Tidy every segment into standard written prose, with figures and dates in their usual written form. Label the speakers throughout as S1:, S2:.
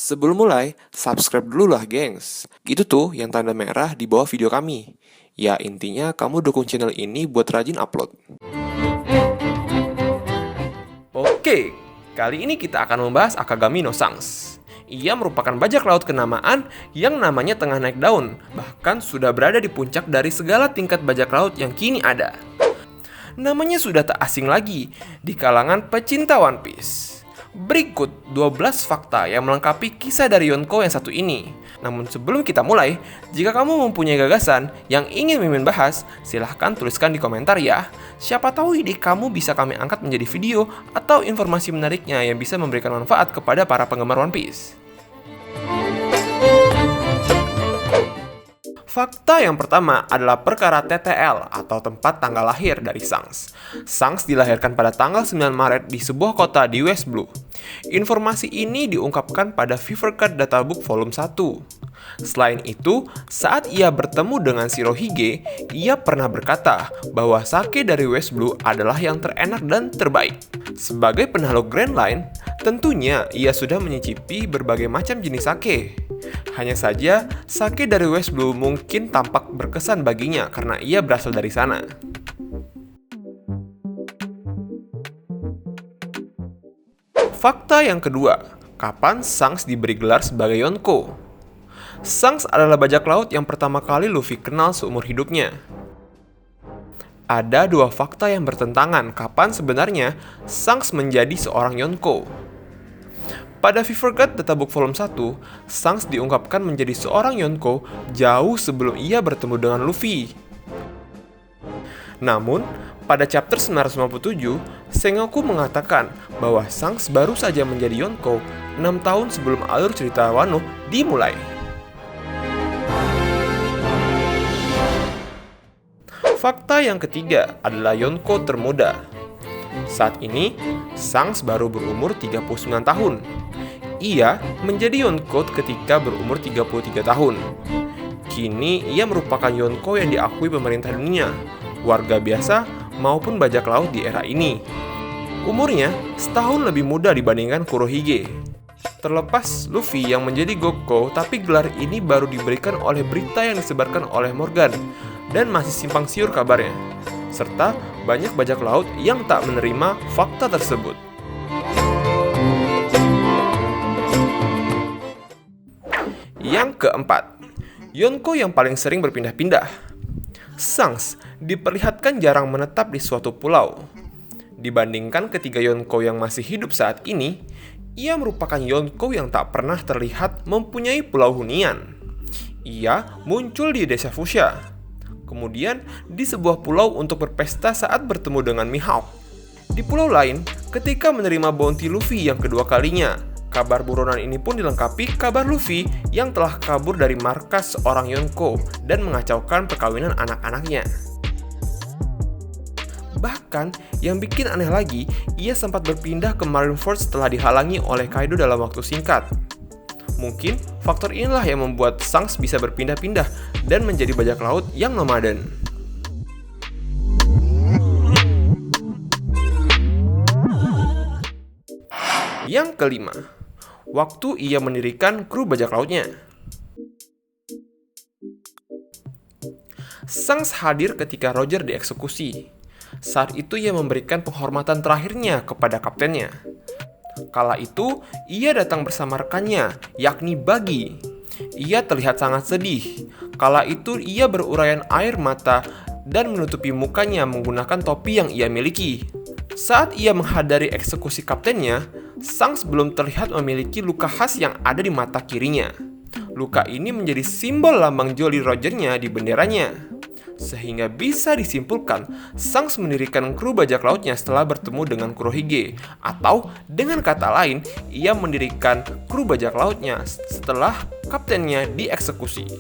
S1: Sebelum mulai, subscribe dulu lah gengs. Itu tuh yang tanda merah di bawah video kami. Ya intinya kamu dukung channel ini buat rajin upload.
S2: Oke, kali ini kita akan membahas Akagami no Shanks. Ia merupakan bajak laut kenamaan yang namanya tengah naik daun, bahkan sudah berada di puncak dari segala tingkat bajak laut yang kini ada. Namanya sudah tak asing lagi di kalangan pecinta One Piece. Berikut 12 fakta yang melengkapi kisah dari Yonko yang satu ini. Namun sebelum kita mulai, jika kamu mempunyai gagasan yang ingin Mimin bahas, silahkan tuliskan di komentar ya. Siapa tahu ide kamu bisa kami angkat menjadi video atau informasi menariknya yang bisa memberikan manfaat kepada para penggemar One Piece. Fakta yang pertama adalah perkara TTL atau tempat tanggal lahir dari Shanks. Shanks dilahirkan pada tanggal 9 Maret di sebuah kota di West Blue. Informasi ini diungkapkan pada Fever Card Databook Volume 1. Selain itu, saat ia bertemu dengan Shirohige, ia pernah berkata bahwa sake dari West Blue adalah yang terenak dan terbaik. Sebagai penakluk Grand Line, tentunya ia sudah menyicipi berbagai macam jenis sake. Hanya saja, sake dari West Blue mungkin tampak berkesan baginya karena ia berasal dari sana. Fakta yang kedua, kapan Shanks diberi gelar sebagai Yonko? Shanks adalah bajak laut yang pertama kali Luffy kenal seumur hidupnya. Ada dua fakta yang bertentangan kapan sebenarnya Shanks menjadi seorang Yonko. Pada Fever Card Databook Volume 1, Shanks diungkapkan menjadi seorang Yonko jauh sebelum ia bertemu dengan Luffy. Namun, pada chapter 957, Sengoku mengatakan bahwa Shanks baru saja menjadi Yonko 6 tahun sebelum alur cerita Wano dimulai. Fakta yang ketiga adalah Yonko termuda. Saat ini, Shanks baru berumur 39 tahun. Ia menjadi Yonko ketika berumur 33 tahun. Kini, ia merupakan Yonko yang diakui pemerintah dunia, warga biasa maupun bajak laut di era ini. Umurnya setahun lebih muda dibandingkan Kurohige. Terlepas Luffy yang menjadi Gokko, tapi gelar ini baru diberikan oleh berita yang disebarkan oleh Morgan dan masih simpang siur kabarnya, serta banyak bajak laut yang tak menerima fakta tersebut. Yang keempat, Yonko yang paling sering berpindah-pindah. Shanks diperlihatkan jarang menetap di suatu pulau. Dibandingkan ketiga Yonko yang masih hidup saat ini, ia merupakan Yonko yang tak pernah terlihat mempunyai pulau hunian. Ia muncul di desa Fushia, kemudian di sebuah pulau untuk berpesta saat bertemu dengan Mihawk. Di pulau lain, ketika menerima bounty Luffy yang kedua kalinya, kabar buronan ini pun dilengkapi kabar Luffy yang telah kabur dari markas seorang Yonko dan mengacaukan perkawinan anak-anaknya. Bahkan, yang bikin aneh lagi, ia sempat berpindah ke Marineford setelah dihalangi oleh Kaido dalam waktu singkat. Mungkin faktor inilah yang membuat Shanks bisa berpindah-pindah dan menjadi bajak laut yang nomaden. Yang kelima, waktu ia mendirikan kru bajak lautnya. Shanks hadir ketika Roger dieksekusi. Saat itu ia memberikan penghormatan terakhirnya kepada kaptennya. Kala itu, ia datang bersama rekannya, yakni Buggy. Ia terlihat sangat sedih. Kala itu, ia beruraian air mata dan menutupi mukanya menggunakan topi yang ia miliki. Saat ia menghadiri eksekusi kaptennya, Shanks belum terlihat memiliki luka khas yang ada di mata kirinya. Luka ini menjadi simbol lambang Jolly Roger-nya di benderanya. Sehingga bisa disimpulkan, Shanks mendirikan kru bajak lautnya setelah bertemu dengan Kurohige. Atau dengan kata lain, ia mendirikan kru bajak lautnya setelah kaptennya dieksekusi.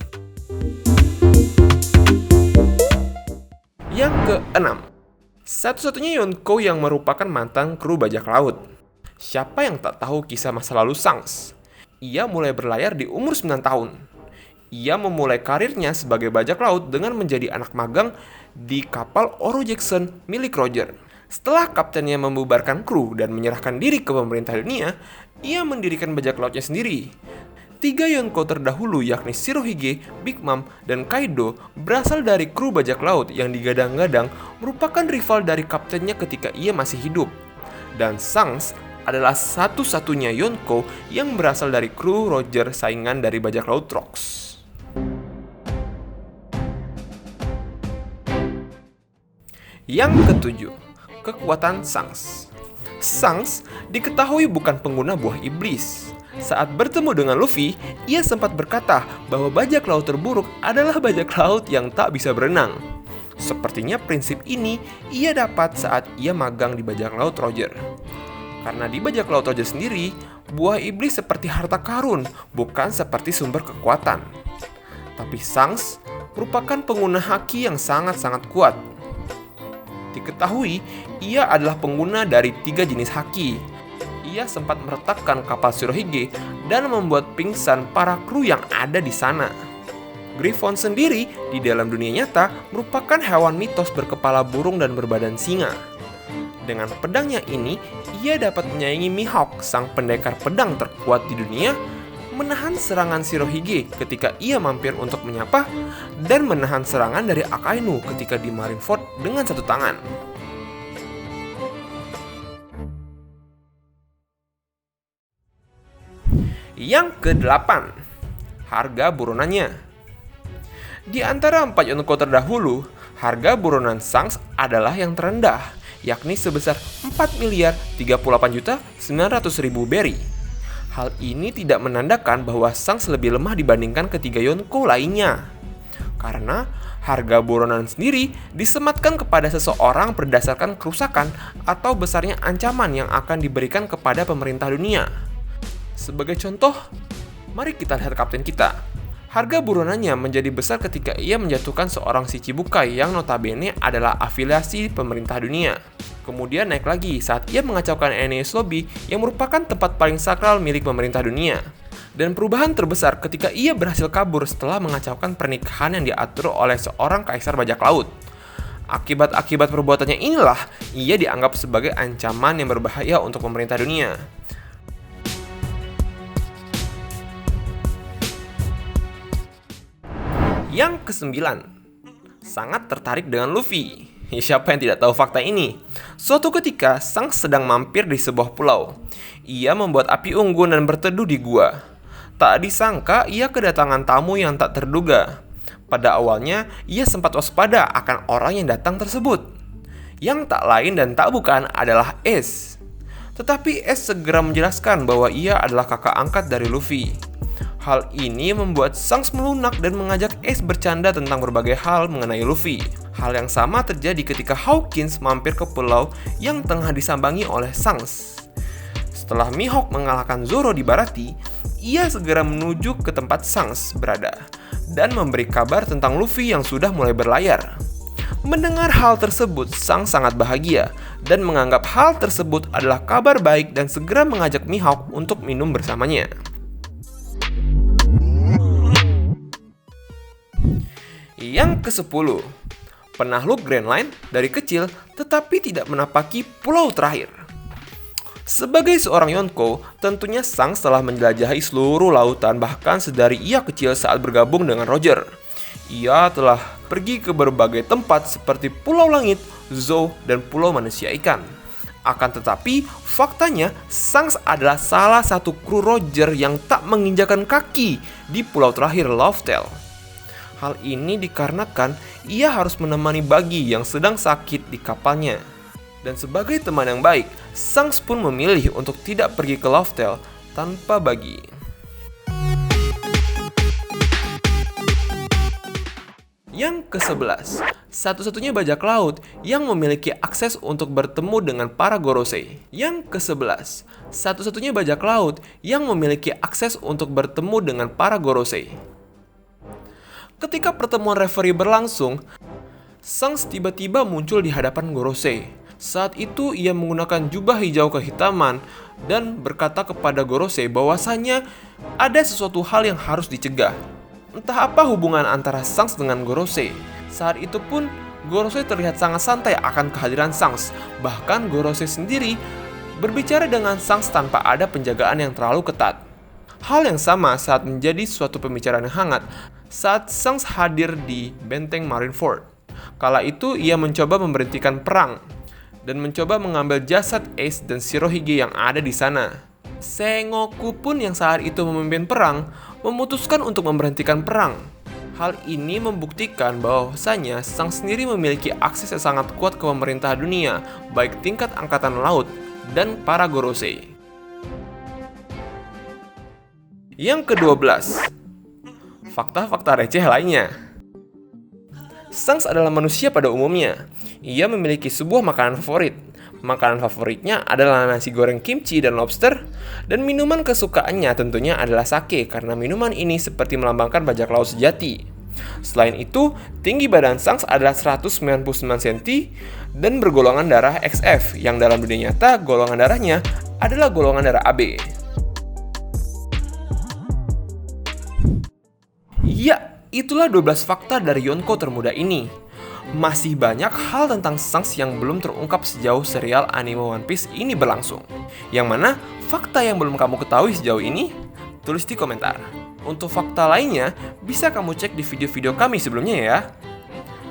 S2: Yang keenam, satu-satunya Yonko yang merupakan mantan kru bajak laut. Siapa yang tak tahu kisah masa lalu Shanks? Ia mulai berlayar di umur 9 tahun. Ia memulai karirnya sebagai bajak laut dengan menjadi anak magang di kapal Oro Jackson milik Roger. Setelah kaptennya membubarkan kru dan menyerahkan diri ke pemerintah dunia, ia mendirikan bajak lautnya sendiri. Tiga Yonko terdahulu yakni Shirohige, Big Mom, dan Kaido berasal dari kru bajak laut yang digadang-gadang merupakan rival dari kaptennya ketika ia masih hidup. Dan Shanks adalah satu-satunya Yonko yang berasal dari kru Roger saingan dari bajak laut Rocks. Yang ketujuh, kekuatan Shanks. Shanks diketahui bukan pengguna buah iblis. Saat bertemu dengan Luffy, ia sempat berkata bahwa bajak laut terburuk adalah bajak laut yang tak bisa berenang. Sepertinya prinsip ini ia dapat saat ia magang di bajak laut Roger. Karena di bajak laut Roger sendiri, buah iblis seperti harta karun, bukan seperti sumber kekuatan. Tapi Shanks merupakan pengguna haki yang sangat-sangat kuat. Diketahui, ia adalah pengguna dari 3 jenis haki. Ia sempat meretakkan kapal Shirohige dan membuat pingsan para kru yang ada di sana. Griffon sendiri di dalam dunia nyata merupakan hewan mitos berkepala burung dan berbadan singa. Dengan pedangnya ini, ia dapat menyaingi Mihawk, sang pendekar pedang terkuat di dunia, menahan serangan Shirohige ketika ia mampir untuk menyapa, dan menahan serangan dari Akainu ketika di Marineford dengan satu tangan. Yang ke-8, harga buronannya. Di antara 4 Yonko terdahulu, harga buronan Shanks adalah yang terendah, yakni sebesar 4.038.900.000 berry. Hal ini tidak menandakan bahwa Shanks lebih lemah dibandingkan ketiga Yonko lainnya. Karena harga buronan sendiri disematkan kepada seseorang berdasarkan kerusakan atau besarnya ancaman yang akan diberikan kepada pemerintah dunia. Sebagai contoh, mari kita lihat kapten kita. Harga buronannya menjadi besar ketika ia menjatuhkan seorang Shichibukai yang notabene adalah afiliasi pemerintah dunia. Kemudian naik lagi saat ia mengacaukan Enies Lobby yang merupakan tempat paling sakral milik pemerintah dunia. Dan perubahan terbesar ketika ia berhasil kabur setelah mengacaukan pernikahan yang diatur oleh seorang kaisar bajak laut. Akibat-akibat perbuatannya inilah ia dianggap sebagai ancaman yang berbahaya untuk pemerintah dunia. Yang ke-9, sangat tertarik dengan Luffy. Siapa yang tidak tahu fakta ini? Suatu ketika, Shanks sedang mampir di sebuah pulau. Ia membuat api unggun dan berteduh di gua. Tak disangka, ia kedatangan tamu yang tak terduga. Pada awalnya, ia sempat waspada akan orang yang datang tersebut. Yang tak lain dan tak bukan adalah Ace. Tetapi Ace segera menjelaskan bahwa ia adalah kakak angkat dari Luffy. Hal ini membuat Shanks melunak dan mengajak Ace bercanda tentang berbagai hal mengenai Luffy. Hal yang sama terjadi ketika Hawkins mampir ke pulau yang tengah disambangi oleh Shanks. Setelah Mihawk mengalahkan Zoro di Baratie, ia segera menuju ke tempat Shanks berada dan memberi kabar tentang Luffy yang sudah mulai berlayar. Mendengar hal tersebut, Shanks sangat bahagia dan menganggap hal tersebut adalah kabar baik dan segera mengajak Mihawk untuk minum bersamanya. Yang ke-10, penakluk Grand Line dari kecil tetapi tidak menapaki pulau terakhir. Sebagai seorang Yonko, tentunya Shanks telah menjelajahi seluruh lautan bahkan sedari ia kecil saat bergabung dengan Roger. Ia telah pergi ke berbagai tempat seperti Pulau Langit, Zou, dan Pulau Manusia Ikan. Akan tetapi, faktanya Shanks adalah salah satu kru Roger yang tak menginjakan kaki di pulau terakhir Love-Tale. Hal ini dikarenakan ia harus menemani Buggy yang sedang sakit di kapalnya. Dan sebagai teman yang baik, Shanks pun memilih untuk tidak pergi ke Love-Tale tanpa Buggy. Yang ke-11, satu-satunya bajak laut yang memiliki akses untuk bertemu dengan para Gorosei. Yang ke-11, satu-satunya bajak laut yang memiliki akses untuk bertemu dengan para Gorosei. Ketika pertemuan referee berlangsung, Shanks tiba-tiba muncul di hadapan Gorosei. Saat itu ia menggunakan jubah hijau kehitaman dan berkata kepada Gorosei bahwasanya ada sesuatu hal yang harus dicegah. Entah apa hubungan antara Shanks dengan Gorosei. Saat itu pun Gorosei terlihat sangat santai akan kehadiran Shanks. Bahkan Gorosei sendiri berbicara dengan Shanks tanpa ada penjagaan yang terlalu ketat. Hal yang sama saat menjadi suatu pembicaraan yang hangat saat Shanks hadir di benteng Marineford. Kala itu ia mencoba memberhentikan perang dan mencoba mengambil jasad Ace dan Shirohige yang ada di sana. Sengoku pun yang saat itu memimpin perang memutuskan untuk memberhentikan perang. Hal ini membuktikan bahwasanya Shanks sendiri memiliki akses yang sangat kuat ke pemerintah dunia, baik tingkat angkatan laut dan para Gorosei. Yang ke-12, fakta-fakta receh lainnya. Shanks adalah manusia pada umumnya. Ia memiliki sebuah makanan favorit. Makanan favoritnya adalah nasi goreng kimchi dan lobster, dan minuman kesukaannya tentunya adalah sake karena minuman ini seperti melambangkan bajak laut sejati. Selain itu, tinggi badan Shanks adalah 199 cm dan bergolongan darah XF yang dalam dunia nyata golongan darahnya adalah golongan darah AB. Ya, itulah 12 fakta dari Yonko termuda ini. Masih banyak hal tentang Shanks yang belum terungkap sejauh serial anime One Piece ini berlangsung. Yang mana fakta yang belum kamu ketahui sejauh ini? Tulis di komentar. Untuk fakta lainnya, bisa kamu cek di video-video kami sebelumnya ya.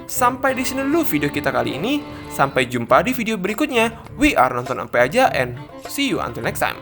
S2: Sampai di sini dulu video kita kali ini. Sampai jumpa di video berikutnya. We are Nonton Sampai Aja and see you until next time.